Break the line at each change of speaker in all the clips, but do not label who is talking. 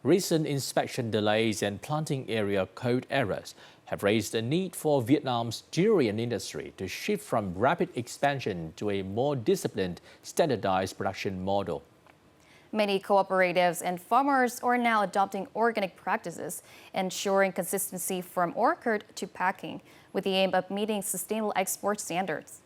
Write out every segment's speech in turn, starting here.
Recent inspection delays and planting area code errors have raised the need for Vietnam's durian industry to shift from rapid expansion to a more disciplined, standardized production model.
Many cooperatives and farmers are now adopting organic practices, ensuring consistency from orchard to packing, with the aim of meeting sustainable export standards.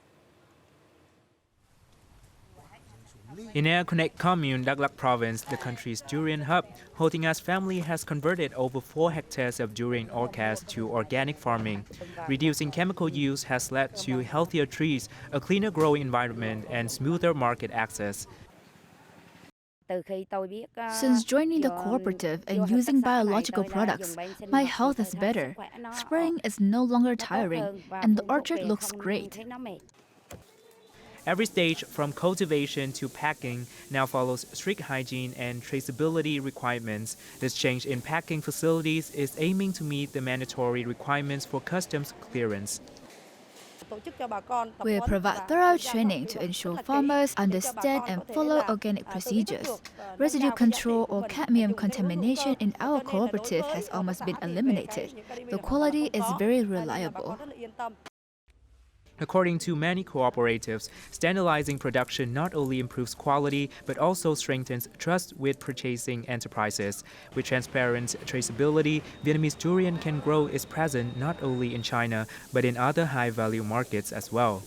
In Air Connect commune, Đắk Lắk province, the country's durian hub, Ho Ting A's family has converted over 4 hectares of durian orchards to organic farming. Reducing chemical use has led to healthier trees, a cleaner growing environment, and smoother market access.
Since joining the cooperative and using biological products, my health is better. Spraying is no longer tiring, and the orchard looks great.
Every stage, from cultivation to packing, now follows strict hygiene and traceability requirements. This change in packing facilities is aiming to meet the mandatory requirements for customs clearance.
We provide thorough training to ensure farmers understand and follow organic procedures. Residue control or cadmium contamination in our cooperative has almost been eliminated. The quality is very reliable.
According to many cooperatives, standardizing production not only improves quality but also strengthens trust with purchasing enterprises. With transparent traceability, Vietnamese durian can grow its presence not only in China but in other high-value markets as well.